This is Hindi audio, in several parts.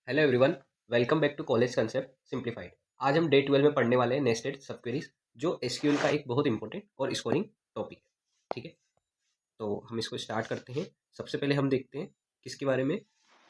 Hello everyone, welcome back to college concept simplified. आज हम डे 12 में पढ़ने वाले हैं नेस्टेड सब क्वेरीज, जो एसक्यूएल का एक बहुत इंपॉर्टेंट और स्कोरिंग टॉपिक है। ठीक है, तो हम इसको स्टार्ट करते हैं। सबसे पहले हम देखते हैं किसके बारे में,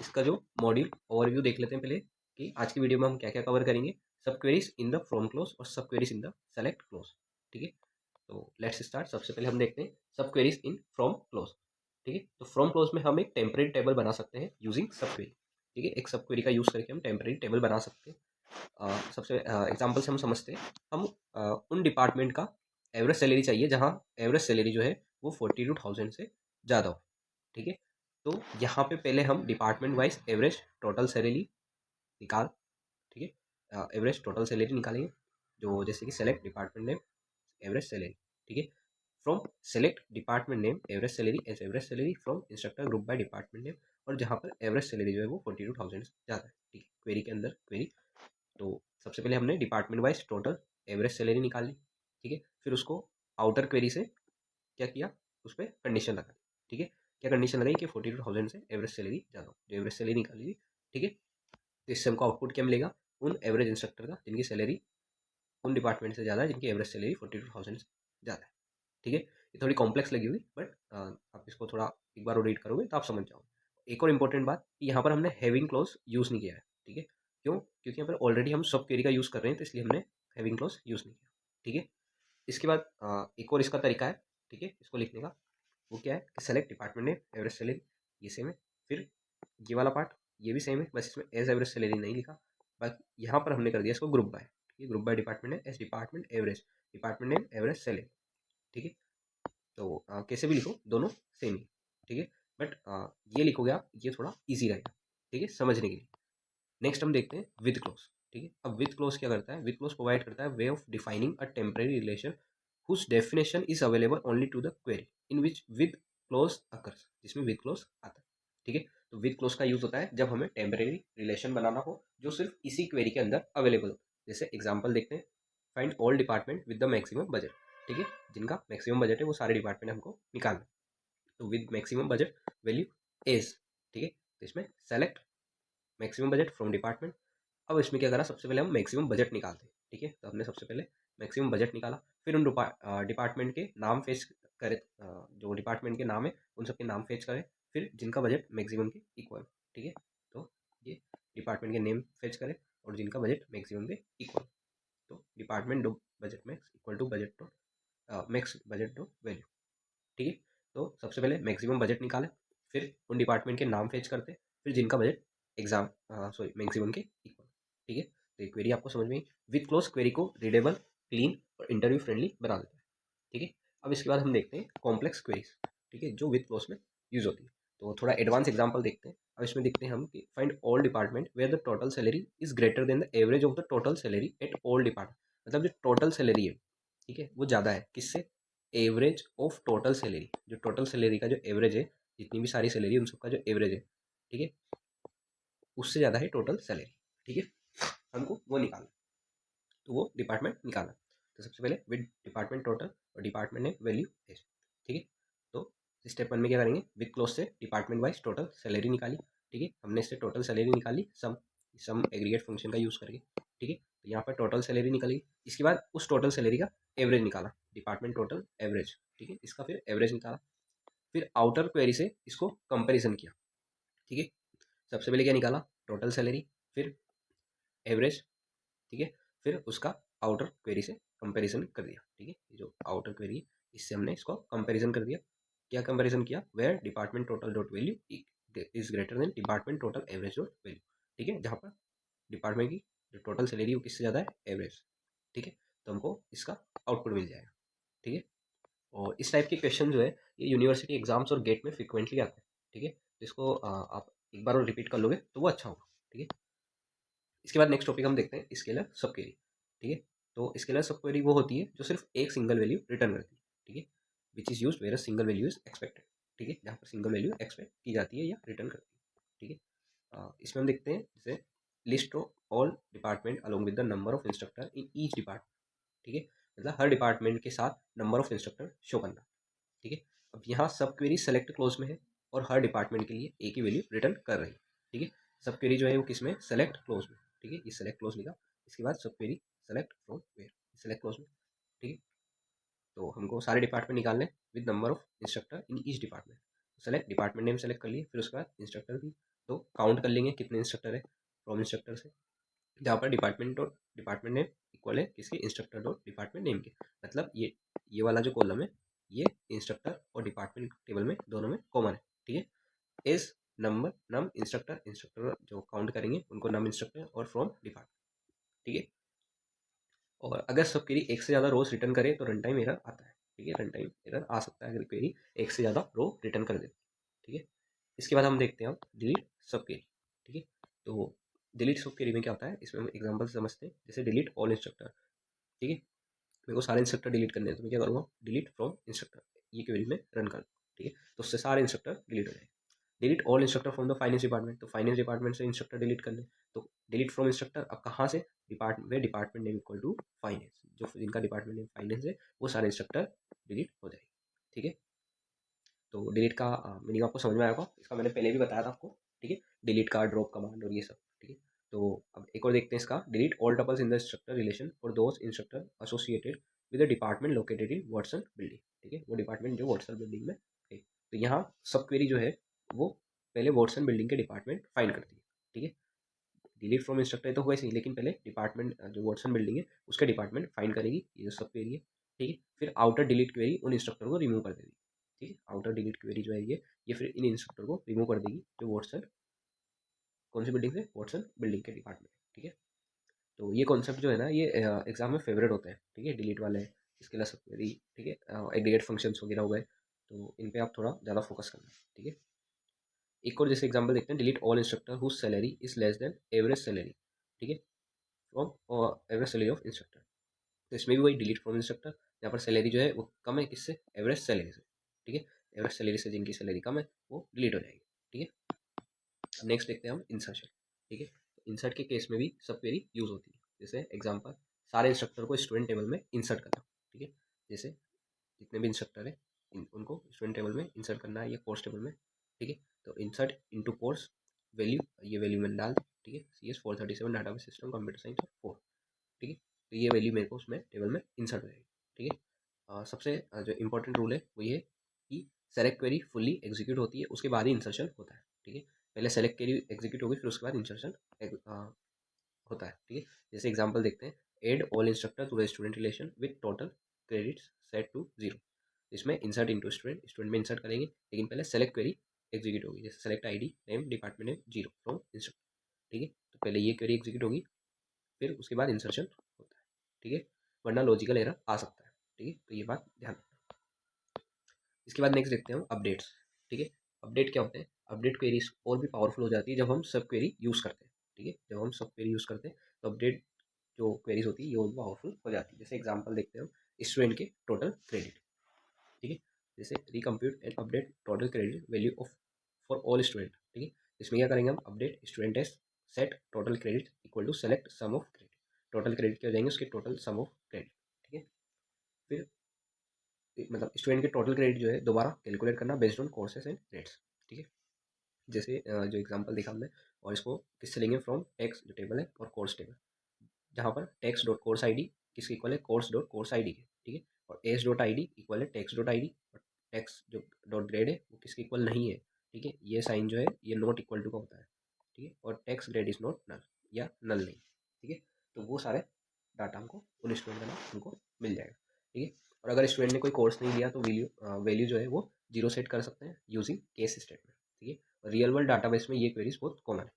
इसका जो मॉड्यूल ओवरव्यू देख लेते हैं पहले कि आज की वीडियो में हम क्या क्या कवर करेंगे। सब queries in the from close और सब queries in the select close. ठीक है, तो लेट्स स्टार्ट। सबसे पहले हम देखते हैं सब क्वेरीज इन फ्रॉम क्लोज। ठीक है, तो फ्रॉम क्लोज में हम एक टेम्परेरी टेबल बना सकते हैं यूजिंग सब क्वेरी। ठीक है, एक सब क्वेरी का यूज़ करके हम टेम्परेरी टेबल बना सकते हैं। सबसे एग्जांपल से हम समझते हैं। हम उन डिपार्टमेंट का एवरेज सैलरी चाहिए जहाँ एवरेज सैलरी जो है वो 42,000 से ज़्यादा हो। ठीक है, तो यहाँ पे पहले हम department wise average total salary निकाल। ठीक है, एवरेज टोटल सैलरी निकालेंगे, जो जैसे कि select department name average salary. ठीक है, from select department name average salary as average salary from instructor group by department name, और जहाँ पर एवरेज सैलरी जो है वो 42,000 से ज़्यादा है। ठीक है, क्वेरी के अंदर क्वेरी। तो सबसे पहले हमने department wise total average salary निकाल ली। ठीक है, फिर उसको आउटर क्वेरी से क्या किया, उस पर कंडीशन लगा दी। ठीक है, क्या कंडीशन लगाई कि 42,000 से एवरेज सैलरी ज़्यादा हो, जो एवरेज सैलरी निकाली थी। ठीक है, तो इससे हमको आउटपुट क्या मिलेगा, उन एवरेज इंस्ट्रक्टर का जिनकी सैलरी उन डिपार्टमेंट से ज़्यादा है, जिनकी एवरेज सैलरी 42,000 से ज़्यादा है। ठीक है, ये थोड़ी कॉम्प्लेक्स लगी हुई, बट आप इसको थोड़ा एक बार रीड करोगे तो आप समझ जाओगे। एक और इम्पोर्टेंट बात कि यहाँ पर हमने हैविंग क्लॉज यूज़ नहीं किया है। ठीक है, क्यों? क्योंकि यहाँ पर ऑलरेडी हम सब क्वेरी का यूज़ कर रहे हैं, तो इसलिए हमने हैविंग क्लॉज यूज़ नहीं किया। ठीक है, इसके बाद एक और इसका तरीका है। ठीक है, इसको लिखने का, वो क्या है कि select department name average salary, ये सेम है। फिर ये वाला पार्ट ये भी सेम है, बस इसमें एज एवरेज सैलरी नहीं लिखा। बाकी यहाँ पर हमने कर दिया इसको ग्रुप बाय। ठीक है, ग्रुप बाय डिपार्टमेंट है as department average, department name average salary. ठीक है, तो कैसे भी लिखो दोनों सेम ही। ठीक है, बट ये लिखोगे आप, ये थोड़ा इजी रहेगा। ठीक है, समझने के लिए। नेक्स्ट हम देखते हैं विद क्लोज। ठीक है, अब विद क्लोज क्या करता है, विद क्लोज प्रोवाइड करता है way of defining a temporary relation whose definition is available only to the query in which with clause occurs, जिसमें with clause आता है। ठीक है, तो with clause का यूज होता है जब हमें टेम्परेरी रिलेशन बनाना हो जो सिर्फ इसी क्वेरी के अंदर अवेलेबल हो। जैसे एग्जांपल देखते हैं, find all department with the maximum budget. ठीक है, जिनका मैक्सिमम बजट है वो सारे डिपार्टमेंट हमको निकालना है। तो with maximum budget value as. ठीक है, तो इसमें select maximum budget from department. अब इसमें क्या करा, सबसे पहले हम मैक्सिमम बजट निकालते हैं। ठीक है, तो हमने सबसे पहले मैक्सिमम बजट निकाला, फिर उन डिपार्टमेंट के नाम फेच करे, जो डिपार्टमेंट के नाम है उन सबके नाम फेच करें, फिर जिनका बजट मैक्सिमम के इक्वल। ठीक है, तो ये डिपार्टमेंट के नेम फेच करें और जिनका बजट मैक्सिमम के इक्वल। तो department dot budget max equal to budget dot max budget dot value. ठीक है, तो सबसे पहले मैक्सिमम बजट निकालें, फिर उन डिपार्टमेंट के नाम फेच करते, फिर जिनका बजट एग्जाम सॉरी मैक्सिमम के इक्वल। ठीक है, तो ये क्वेरी आपको समझ में आई। विथ क्लोज क्वेरी को रीडेबल, क्लीन और इंटरव्यू फ्रेंडली बना देता है। ठीक है, अब इसके बाद हम देखते हैं कॉम्प्लेक्स क्वेरीज। ठीक है, जो विथ क्लोज में यूज होती है। तो थोड़ा एडवांस एग्जाम्पल देखते हैं। अब इसमें देखते हैं हम कि find all department where the total salary is greater than the average of the total salary at all department. मतलब जो टोटल सैलरी है, ठीक है, वो ज़्यादा है किससे, एवरेज ऑफ टोटल सैलरी। जो टोटल सैलरी का जो एवरेज है, जितनी भी सारी सैलरी है उन सबका जो एवरेज है, ठीक है, उससे ज़्यादा है टोटल सैलरी। ठीक है, हमको वो निकालना, तो वो डिपार्टमेंट निकालना। तो सबसे पहले विद डिपार्टमेंट टोटल और डिपार्टमेंट ने वैल्यू एज। ठीक है, तो स्टेप वन में क्या करेंगे, विद क्लोज से डिपार्टमेंट वाइज टोटल सैलरी निकाली। ठीक है, हमने इससे टोटल सैलरी निकाली सम सम एग्रीगेट फंक्शन का यूज़ करके। ठीक है, तो यहाँ पर टोटल सैलरी निकली। इसके बाद उस टोटल सैलरी का एवरेज निकाला, डिपार्टमेंट टोटल एवरेज। ठीक है, इसका फिर एवरेज निकाला, फिर आउटर क्वेरी से इसको कंपेरिजन किया। ठीक है, सबसे पहले क्या निकाला, टोटल सैलरी, फिर एवरेज। ठीक है, फिर उसका आउटर क्वेरी से कंपैरिजन कर दिया। ठीक है, ये जो आउटर क्वेरी है इससे हमने इसको कंपैरिजन कर दिया। क्या कंपैरिजन किया, where department total dot value is greater than department total average dot value. ठीक है, जहाँ पर डिपार्टमेंट की जो टोटल सैलरी वो किससे ज़्यादा है, एवरेज। ठीक है, तो हमको इसका आउटपुट मिल जाएगा। ठीक है, और इस टाइप के क्वेश्चन जो है ये यूनिवर्सिटी एग्जाम्स और गेट में फ्रिक्वेंटली आते हैं। ठीक है, तो इसको आप एक बार और रिपीट कर लोगे तो वो अच्छा होगा। ठीक है, इसके बाद नेक्स्ट टॉपिक हम देखते हैं स्केलर सब क्वेरी। ठीक है, तो स्केलर सब क्वेरी वो होती है जो सिर्फ एक सिंगल वैल्यू रिटर्न करती है। ठीक है, which is use where single value is expected. ठीक है, जहाँ पर सिंगल वैल्यू एक्सपेक्ट की जाती है या रिटर्न करती है। ठीक है, इसमें हम देखते हैं जैसे list all department along with the number of instructor in each department. ठीक है, मतलब हर डिपार्टमेंट के साथ नंबर ऑफ इंस्ट्रक्टर शो करना। ठीक है, अब यहाँ सब क्वेरी सेलेक्ट क्लोज में है और हर डिपार्टमेंट के लिए एक ही वैल्यू रिटर्न कर रही है। ठीक है, सब क्वेरी जो है वो किस में, सेलेक्ट क्लोज में, ठीक है। ये सेलेक्ट क्लोज लिखा, इसके बाद सब query select from where, select clause में, ठीक है। तो हमको सारे डिपार्टमेंट निकालने with number of instructor in each department. Select department name select कर लिए, फिर उसके बाद इंस्ट्रक्टर भी तो काउंट कर लेंगे कितने इंस्ट्रक्टर है फ्रॉम इंस्ट्रक्टर से, जहाँ पर department dot department name equal है किसके, इंस्ट्रक्टर डॉट डिपार्टमेंट नेम के। मतलब ये वाला जो कॉलम है ये इंस्ट्रक्टर और डिपार्टमेंट टेबल में दोनों में कॉमन है, ठीक है। इस नंबर नम इंस्ट्रक्टर, इंस्ट्रक्टर जो काउंट करेंगे उनको नम इंस्ट्रक्टर और फ्रॉम डिपार्टमेंट, ठीक है। और अगर सब क्वेरी एक से ज़्यादा रोज रिटर्न करे तो रन टाइम एरर आता है, ठीक है। रन टाइम एरर आ सकता है अगर क्वेरी एक से ज़्यादा रो रिटर्न कर दे, ठीक है। इसके बाद हम देखते हैं अब डिलीट सब क्वेरी, ठीक है। तो डिलीट सब क्वेरी में क्या होता है, इसमें हम एग्जाम्पल समझते हैं। जैसे डिलीट ऑल इंस्ट्रक्टर, ठीक है। मेरे को सारे इंस्ट्रक्टर डिलीट करने हैं तो मैं क्या करूँगा, डिलीट फ्रॉम इंस्ट्रक्टर, ये क्वेरी में रन कर, ठीक है। तो उससे सारे इंस्ट्रक्टर डिलीट हो जाएंगे। Delete all instructor from the finance department, तो फाइनेंस डिपार्टमेंट से इंस्ट्रक्टर डिलीट करने, तो डिलीट फ्रॉम इंस्ट्रक्टर अब कहाँ से, department name equal to finance, जो जिनका डिपार्टमेंट नेम फाइनेंस है वो सारे इंस्ट्रक्टर डिलीट हो जाएंगे, ठीक है। तो डिलीट का मीनिंग आपको समझ में आया होगा, इसका मैंने पहले भी बताया था आपको, ठीक है। डिलीट का ड्रॉप कमांड और ये सब, ठीक है। तो अब एक और देखते हैं इसका, delete all tuples in the instructor relation for those instructor associated with the department located in Watson building, ठीक है। वो डिपार्टमेंट जो वाटसन बिल्डिंग में है। तो यहाँ सब क्वेरी जो है वो पहले वाटसन बिल्डिंग के डिपार्टमेंट फाइंड करती है, ठीक है। डिलीट फ्रॉम इंस्ट्रक्टर तो हुआ ही, लेकिन पहले डिपार्टमेंट जो वाटसन बिल्डिंग है उसके डिपार्टमेंट फाइंड करेगी, ये जो सब क्वेरी है, ठीक है। फिर आउटर डिलीट क्वेरी उन इंस्ट्रक्टर को रिमूव कर देगी, ठीक है। आउटर डिलीट क्वेरी जो है ये फिर इन इंस्ट्रक्टर को रिमूव कर देगी जो वाटसन, कौन सी बिल्डिंग से, वाटसन बिल्डिंग के डिपार्टमेंट, ठीक है। तो ये कॉन्सेप्ट जो है ना ये एग्जाम में फेवरेट होते हैं, ठीक है। डिलीट वाले, इसके लिए सब क्वेरी, ठीक है। एग्रीगेट फंक्शंस वगैरह हो गए, तो इन पे आप थोड़ा ज़्यादा फोकस करना, ठीक है। एक और जैसे एग्जाम्पल देखते हैं, delete all instructor whose salary is less than average salary, ठीक है, from average salary of instructor. तो इसमें भी वही डिलीट फ्रॉम इंस्ट्रक्टर, यहाँ पर सैलरी जो है वो कम है किससे, एवरेज सैलरी से, ठीक है। एवरेज सैलरी से जिनकी सैलरी कम है वो डिलीट हो जाएगी, ठीक है। नेक्स्ट देखते हैं हम इंसर्शन, ठीक है। इंसर्ट के केस में भी सब क्वेरी यूज होती है। जैसे एग्जांपल, सारे इंस्ट्रक्टर को स्टूडेंट टेबल में इंसर्ट करना, ठीक है। जैसे जितने भी इंस्ट्रक्टर है उनको स्टूडेंट टेबल में इंसर्ट करना है या कोर्स टेबल में, ठीक है। तो इंसर्ट इनटू कोर्स वैल्यू, ये वैल्यू मैंने डाल दी, ठीक है। CS437 database system computer science और 4, ठीक है। तो ये वैल्यू मेरे को उसमें टेबल में इंसर्ट हो जाएगी, ठीक है। सबसे जो इंपॉर्टेंट रूल है वो ये है कि सेलेक्ट क्वेरी फुल्ली एग्जीक्यूट होती है उसके बाद ही इंसर्शन होता है, ठीक है। पहले सेलेक्ट क्वेरी एग्जीक्यूट होगी फिर उसके बाद इंसर्शन होता है, ठीक है। जैसे एग्जांपल देखते हैं, add all instructor to the student relation with total credits set to 0। इसमें इंसर्ट इनटू स्टूडेंट, स्टूडेंट में इंसर्ट करेंगे लेकिन पहले सेलेक्ट क्वेरी एग्जीक्यूट होगी। जैसे select ID name department name 0 from instructor, ठीक है। तो पहले ये क्वेरी एग्जीक्यूट होगी फिर उसके बाद इंसर्शन होता है, ठीक है। वरना लॉजिकल एरर आ सकता है, ठीक है। तो ये बात ध्यान रखना। इसके बाद नेक्स्ट देखते हैं हम अपडेट्स, ठीक है। अपडेट क्या होते हैं, अपडेट क्वेरीज और भी पावरफुल हो जाती है जब हम सब क्वेरी यूज़ करते हैं, ठीक है। जब हम सब क्वेरी यूज़ करते हैं तो अपडेट जो क्वेरीज होती है ये और भी पावरफुल हो जाती है। जैसे एग्जांपल देखते हैं हम, स्टूडेंट के टोटल क्रेडिट, ठीक है। जैसे recompute and update total credit value of for all student, ठीक है। इसमें क्या करेंगे हम, update student S set total credit equal to select sum of credit, total credit क्या हो जाएंगे उसके टोटल सम ऑफ क्रेडिट, ठीक है। फिर मतलब स्टूडेंट के टोटल क्रेडिट जो है दोबारा कैलकुलेट करना based on courses and rates, ठीक है। जैसे जो एग्जांपल देखा हमने, और इसको किससे लेंगे, फ्रॉम टेक्स जो टेबल है और कोर्स टेबल, जहाँ पर takes dot course I D किसके इक्वल है, course dot course I D के, ठीक है। और S dot I D equal है टेक्स डॉट आई डी, और टेक्स जो डॉट ग्रेड है वो किसके इक्वल नहीं है, ठीक है। ये साइन जो है ये नॉट इक्वल टू का होता है, ठीक है। और takes grade is not null या नल नहीं, ठीक है। तो वो सारे डाटा हमको उन स्टूडेंट का नाम हमको मिल जाएगा, ठीक है। और अगर स्टूडेंट ने कोई कोर्स नहीं लिया तो वैल्यू जो है वो 0 सेट कर सकते हैं यूजिंग केस स्टेटमेंट, ठीक है। और रियल वर्ल्ड डाटाबेस में ये क्वेरीज बहुत कॉमन है,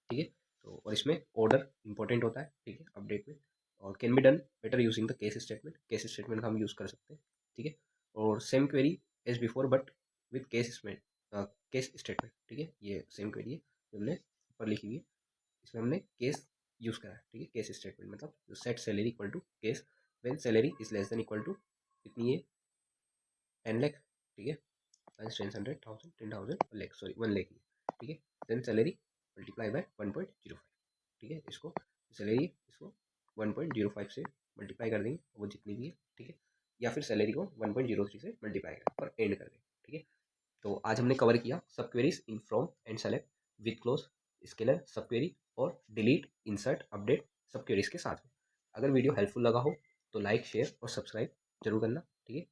ठीक है। तो और इसमें ऑर्डर इंपॉर्टेंट होता है, ठीक है, अपडेट में। और can be done better using the case statement का हम यूज़ कर सकते हैं, ठीक है। और same query as before but with case statement, ठीक है। ये सेम क्वेरी है जो हमने ऊपर लिखी हुई है, इसमें हमने केस यूज़ करा है, ठीक है। केस स्टेटमेंट मतलब जो set salary equal to case when salary is less than equal to कितनी है, 10 लाख, ठीक है। 10,000 10,000 लाख, सॉरी 1 लाख, ठीक है। देन सैलरी मल्टीप्लाई बाय 1.05, ठीक है। इसको सैलरी इसको 1.05 से मल्टीप्लाई कर देंगे वो जितनी भी है, ठीक है। या फिर सैलरी को 1.03 से मल्टीप्लाई करें और एंड कर दें, ठीक है। तो आज हमने कवर किया सब queries in from and select with close, scalar, सब क्वेरी और डिलीट, इंसर्ट, अपडेट सब क्वेरीज के साथ में। अगर वीडियो हेल्पफुल लगा हो तो लाइक, शेयर और सब्सक्राइब जरूर करना, ठीक है।